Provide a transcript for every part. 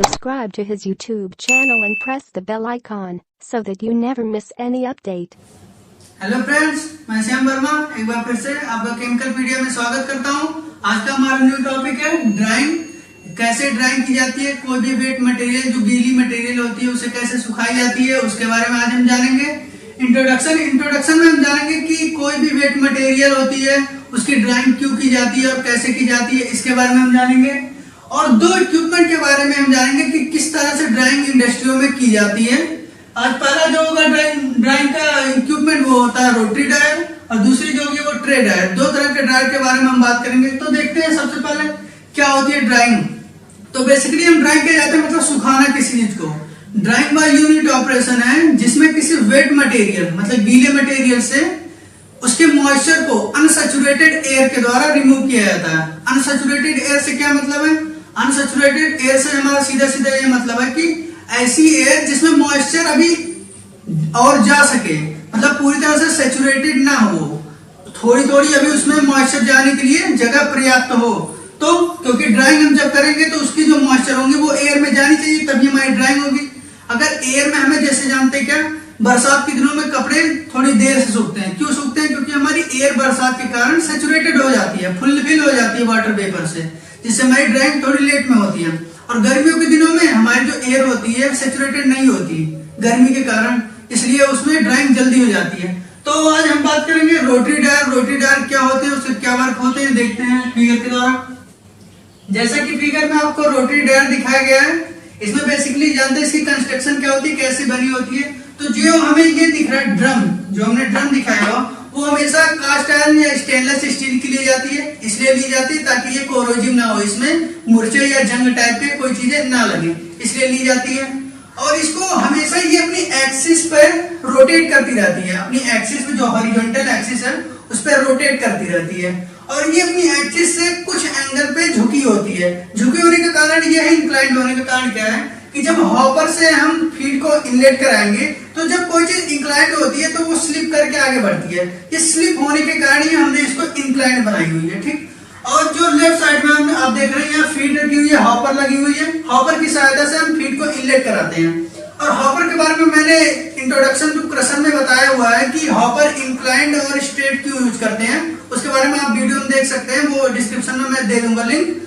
subscribe to his YouTube channel and press the bell icon so that you never miss any update. Hello friends, मैं श्याम वर्मा एक बार फिर से आपका chemical पीडिया में स्वागत करता हूं। आज का हमारा न्यू टॉपिक है ड्राइंग। कैसे ड्राइंग की जाती है, कोई भी वेट मटेरियल जो गीली मटेरियल होती है उसे कैसे सुखाई जाती है, उसके बारे में आज हम जानेंगे। इंट्रोडक्शन में हम जानेंगे कि कोई भी वेट मटेरियल होती है उसकी ड्राइंग क्यों की जाती है और कैसे की जाती है, इसके बारे में हम जानेंगे। और दो इक्विपमेंट के बारे में हम जानेंगे कि किस तरह से ड्राइंग इंडस्ट्रियों में की जाती है। आज पहला जो होगा ड्राइंग का इक्विपमेंट वो होता है रोटरी ड्रायर और दूसरी जो होगी वो ट्रे ड्रायर। दो तरह के ड्रायर के बारे में हम बात करेंगे। तो देखते हैं सबसे पहले क्या होती है ड्राइंग। तो बेसिकली हम ड्राइंग किया जाते हैं मतलब सुखाना किसी चीज को। ड्राइंग बाय यूनिट ऑपरेशन है जिसमें किसी वेट मटेरियल मतलब गीले मटेरियल से उसके मॉइस्चर को अनसैचुरेटेड एयर के द्वारा रिमूव किया जाता है। अनसैचुरेटेड एयर से क्या मतलब है? अनसैचुरेटेड एयर से हमारा सीधा सीधा ये मतलब है कि ऐसी एयर जिसमें मॉइस्चर अभी और जा सके, मतलब पूरी तरह से सैचुरेटेड ना हो, थोड़ी थोड़ी अभी उसमें मॉइस्चर जाने के लिए जगह पर्याप्त हो। तो क्योंकि ड्राइंग हम जब करेंगे तो उसकी जो मॉइस्चर होंगे वो एयर में जानी चाहिए, तभी हमारी ड्राइंग होगी। अगर एयर में हमें जैसे जानते हैं क्या, बरसात के दिनों में कपड़े थोड़ी देर से सूखते हैं। क्यों सूखते हैं? क्योंकि हमारी एयर बरसात के कारण सैचुरेटेड हो जाती है, फुलफिल हो जाती है वाटर वेपर से, जिससे हमारी ड्राइंग थोड़ी लेट में होती है। और गर्मियों के दिनों में हमारी जो एयर होती है सैचुरेटेड नहीं होती गर्मी के कारण, इसलिए उसमें ड्राइंग जल्दी हो जाती है। तो आज हम बात करेंगे रोटरी ड्रायर। रोटरी ड्रायर क्या होते हैं, उसके क्या वर्क होते हैं, देखते हैं फिगर के द्वारा। जैसा कि फिगर में आपको रोटरी ड्रायर दिखाया गया है, इसमें बेसिकली जानते हैं इसकी कंस्ट्रक्शन क्या होती है, कैसे बनी होती है। तो जो हमें ये दिख रहा है ड्रम, जो हमने ड्रम दिखाया हो वो हमेशा कास्ट आयरन या स्टेनलेस स्टील की ली जाती है। इसलिए ली जाती है ताकि ये कोरोजिव ना हो, इसमें मूर्छे या जंग टाइप के कोई चीजें ना लगे, इसलिए ली जाती है। और इसको हमेशा ये अपनी एक्सिस पर रोटेट करती रहती है। अपनी एक्सिस पे जो हॉरिजॉन्टल एक्सिस है उस पर रोटेट करती रहती है। और ये अपनी एक्सिस से कुछ एंगल पे झुकी होती है। झुकी होने का कारण ये है, इंक्लाइंड होने का कारण क्या है कि जब हॉपर से हम फीड को इनलेट कराएंगे तो जब कोई चीज इंक्लाइंड होती है तो वो स्लिप करके आगे बढ़ती है। ये स्लिप होने के कारण ही हमने इसको इंक्लाइंड बनाई हुई है, ठीक। और जो लेफ्ट साइड में हम आप देख रहे हैं यहाँ फीड रखी हुई है, हॉपर लगी हुई है। हॉपर की सहायता से हम फीड को इनलेट कराते हैं। और हॉपर के बारे में मैंने इंट्रोडक्शन टू क्रशर में बताया हुआ है कि हॉपर इंक्लाइंड और स्ट्रेट क्यों यूज करते हैं, उसके बारे में आप वीडियो में देख सकते हैं, वो डिस्क्रिप्शन में मैं दे दूंगा लिंक।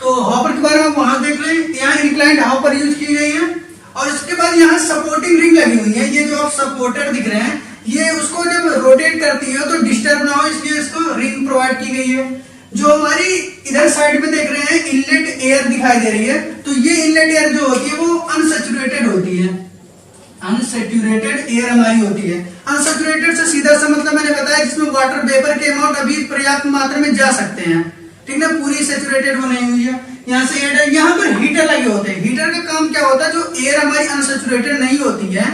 तो हॉपर के बारे में वहां देख लें। यहाँ इंक्लाइंड हॉपर यूज की गई है। और इसके बाद यहाँ सपोर्टिंग रिंग लगी हुई है। ये जो आप सपोर्टर दिख रहे हैं ये उसको जब रोटेट करती है तो डिस्टर्ब ना हो, इसलिए इसको रिंग प्रोवाइड की गई है। जो हमारी इधर साइड में देख रहे हैं इनलेट एयर दिखाई दे रही है, तो ये इनलेट एयर जो होती है वो अनसैचुरेटेड होती है। अनसैचुरेटेड एयर हमारी होती है। अनसैचुरेटेड से सीधा सा मतलब मैंने बताया जिसमें वाटर वेपर के अमाउंट अभी पर्याप्त मात्रा में जा सकते हैं, ठीक ना, पूरी सैचुरेटेड वो नहीं हुई है। यहाँ से एयर, यहाँ पर हीटर लगे होते हैं। हीटर का काम क्या होता है, जो एयर हमारी अनसैचुरेटेड नहीं होती है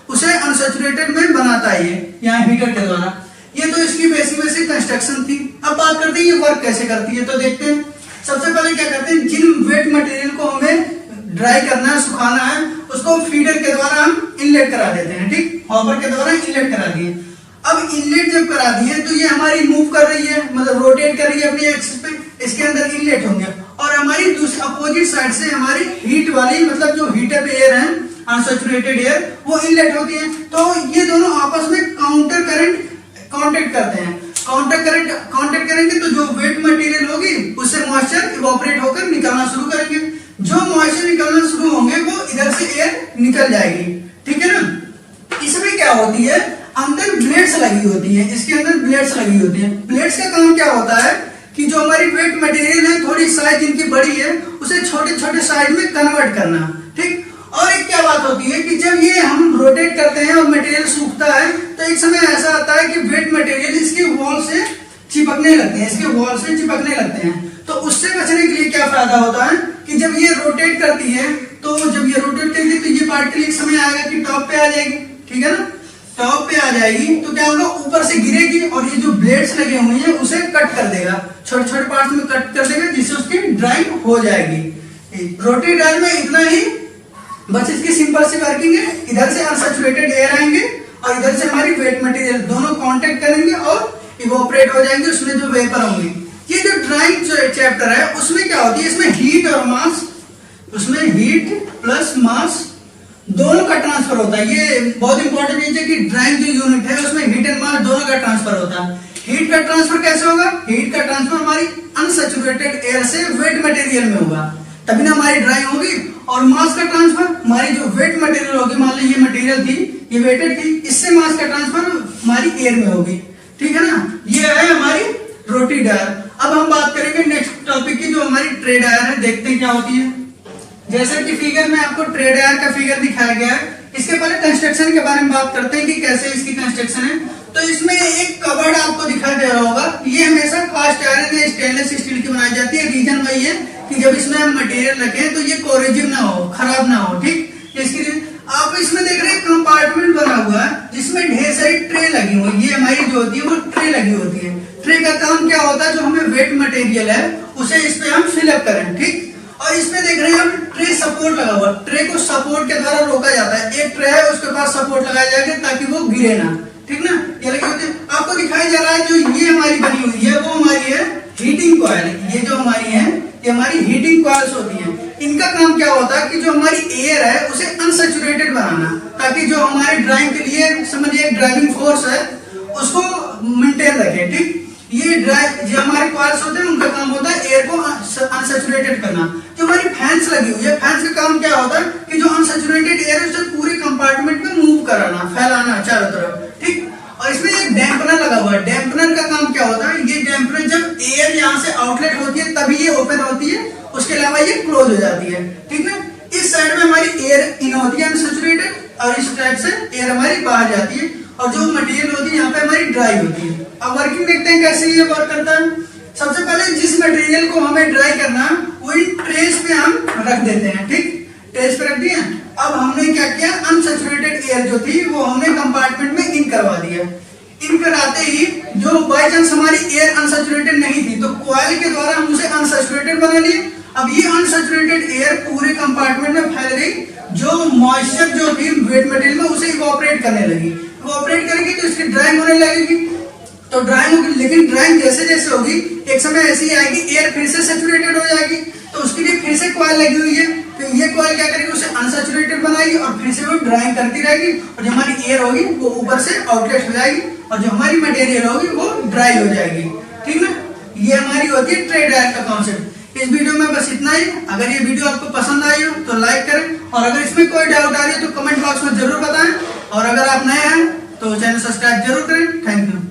उसे अनसैचुरेटेड में बनाता है ये यहाँ हीटर के द्वारा। ये तो इसकी बेसिक कंस्ट्रक्शन थी। अब बात करते हैं ये वर्क कैसे करती है। तो देखते हैं सबसे पहले क्या करते हैं, जिन वेट मटेरियल को हमें ड्राई करना है, सुखाना है, उसको फीडर के द्वारा हम इनलेट करा देते हैं, ठीक। हॉपर के द्वारा इनलेट करा दिए। अब इनलेट जब करा दिए तो ये हमारी मूव कर रही है, मतलब रोटेट कर रही है अपनी एक्सिस पे, इसके अंदर इनलेट होंगे। और हमारी दूसरी अपोजिट साइड से हमारी हीट वाली मतलब जो हीटर पे एयर है अनसैचुरेटेड एयर वो इनलेट होती है। तो ये दोनों आपस में काउंटर करंट कांटेक्ट करते हैं। कांटेक्ट करेंगे तो जो वेट मटेरियल होगी उससे मॉइस्चर इवोपरेट होकर निकलना शुरू करेंगे। जो मॉइस्चर निकलना शुरू होंगे वो इधर से एयर निकल जाएगी, ठीक है ना। इसमें क्या होती है, अंदर ब्लेड्स लगी होती है, इसके अंदर ब्लेड्स लगी होती है। ब्लेड्स का काम क्या होता है कि जो हमारी वेट मटेरियल है थोड़ी साइज इनकी बड़ी है उसे छोटे छोटे साइज में कन्वर्ट करना, ठीक। और एक क्या बात होती है कि जब ये हम रोटेट करते हैं और मटेरियल सूखता है तो एक समय ऐसा आता है कि वेट मटेरियल इसकी वॉल से चिपकने लगते हैं, इसके वॉल से चिपकने लगते हैं। तो उससे बचने के लिए क्या फायदा होता है कि जब ये रोटेट करती है तो जब ये रोटेट करेगी तो ये पार्टिकल एक समय आएगा कि टॉप पे आ जाएगी, ठीक है ना। टॉप पे आ जाएगी तो क्या होगा, ऊपर से गिरेगी और ये जो ब्लेड्स लगे हुए हैं उसे कट कर देगा, छोटे छोटे पार्ट्स में कट कर देगा, जिससे उसकी ड्राइंग हो जाएगी। रोटरी ड्रायर में इतना ही, बस इसकी सिंपल सी वर्किंग है। इधर से अनसैचुरेटेड एयर आएंगे और इधर से हमारी वेट मटेरियल दोनों कांटेक्ट करेंगे और इवोपरेट हो जाएंगे, उसमें जो वेपर होंगे। ये जो ड्राइंग चैप्टर है उसमें क्या होती है, इसमें हीट और मास उसमें हीट प्लस मास दोनों का ट्रांसफर होता है। ये बहुत इंपॉर्टेंट चीज है कि ड्राइंग जो यूनिट है उसमें हीट एंड मास दोनों का ट्रांसफर होता है। हीट का ट्रांसफर कैसे होगा? हीट का ट्रांसफर हमारी अनसैचुरेटेड एयर से वेट मटेरियल में होगा, तभी ना हमारी ड्राइंग होगी। और मास का ट्रांसफर हमारी जो वेट मटेरियल होगी, मान लीजिए ये मटेरियल थी, ये वेटेड थी, इससे मास का ट्रांसफर हमारी एयर में होगी। ठीक है ना, ये है हमारी रोटरी डायर। अब हम बात करेंगे नेक्स्ट टॉपिक की, जो हमारी ट्रे डायर है। देखते हैं क्या होती है। जैसे कि फिगर में आपको ट्रे डायर का फिगर दिखाया गया है। इसके पहले कंस्ट्रक्शन के बारे में बात करते हैं कि कैसे इसकी कंस्ट्रक्शन है। तो इसमें एक कवर्ड आपको दिखाई दे रहा होगा। ये हमेशा कास्ट आयरन या स्टेनलेस स्टील की बनाई जाती है। रीजन वही है कि जब इसमें हम मटेरियल रखें तो ये कोरेजिव ना हो, खराब ना हो। ठीक, इसकी आप इसमें देख रहे हैं कंपार्टमेंट बना हुआ है जिसमें ढेर सारी ट्रे लगी हुई। ये हमारी जो होती है वो ट्रे लगी होती है। ट्रे का काम क्या होता है? जो हमें वेट मटेरियल है उसे इस पे हम फिलअप करें। ठीक, और इसमें देख रहे हैं हम ट्रे सपोर्ट लगा हुआ। ट्रे को सपोर्ट के द्वारा रोका जाता है। एक ट्रे है उसके पास सपोर्ट लगाया जाएगा ताकि वो गिरे ना। ठीक ना, ये लगे होते आपको दिखाई जा रहा है। जो ये हमारी बनी हुई है वो हमारी है हीटिंग कॉइल। ये जो हमारी है ये हमारी हीटिंग कॉइल्स होती है। इनका काम क्या होता है कि जो हमारी एयर है उसे अनसैचुरेटेड बनाना, ताकि जो हमारे ड्राइंग के लिए समझिए ड्राइविंग फोर्स है उसको मेंटेन रखे। ठीक, ये जो हमारे कॉइल्स होते हैं उनका काम होता है एयर को अनसैचुरेटेड करना। जो हमारी फैंस लगी हुई है, फैंस का काम क्या होता है कि जो अनसैचुरेटेड एयर है उसे पूरे कंपार्टमेंट में मूव कराना, फैलाना चारों तरफ। ठीक, और इसमें एक डैम्पनर लगा हुआ है। डैम्पनर का काम क्या होता है? ये डैम्पनर जब एयर यहाँ से आउटलेट होती है तभी ये ओपन होती है, उसके अलावा ये क्लोज हो जाती है। ठीक ना, इस साइड में हमारी एयर इन होती है अनसैचुरेटेड, और इस साइड से एयर हमारी बाहर जाती है, और जो मटेरियल होती है यहाँ पे हमारी ड्राई होती है। अब वर्किंग देखते हैं कैसे ये वर्क करता है। सबसे पहले जिस मटेरियल को हमें ड्राई करना है वही ट्रेस पे हम रख देते हैं। ठीक, ट्रेस पे रख दिया। अब हमने क्या किया, अनसैचुरेटेड एयर जो थी वो हमने कंपार्टमेंट में इन करवा दिया। इन कराते ही जो बाई चांस हमारी एयर अनसैचुरेटेड नहीं थी तो कॉइल के द्वारा हम उसे अनसैचुरेटेड बना लिए। अब ये अनसैचुरेटेड एयर पूरे कंपार्टमेंट में फैल गई। जो मॉइस्चर जो थी वेट मटेरियल में उसे इवोपरेट करने लगी। इवोपरेट करेगी तो इसकी ड्राइंग होने लगेगी। तो ड्राइंग होगी, लेकिन ड्राइंग जैसे जैसे होगी एक समय ऐसी आएगी एयर फिर से सैचुरेटेड हो जाएगी। तो उसके लिए फिर से कॉइल लगी हुई है। तो ये कॉइल क्या करेगी, उसे अनसैचुरेटेड बनाएगी और फिर से वो ड्राइंग करती रहेगी। और जो हमारी एयर होगी वो ऊपर से आउटलेट हो जाएगी और जो हमारी मटेरियल होगी वो ड्राई हो जाएगी। ठीक ना, ये हमारी होती है ट्रे डायर का कॉन्सेप्ट। इस वीडियो में बस इतना ही। अगर ये वीडियो आपको पसंद आई हो तो लाइक करें, और अगर इसमें कोई डाउट आ रही है तो कमेंट बॉक्स में जरूर बताएं। और अगर आप नए हैं तो चैनल सब्सक्राइब जरूर करें। Thank you.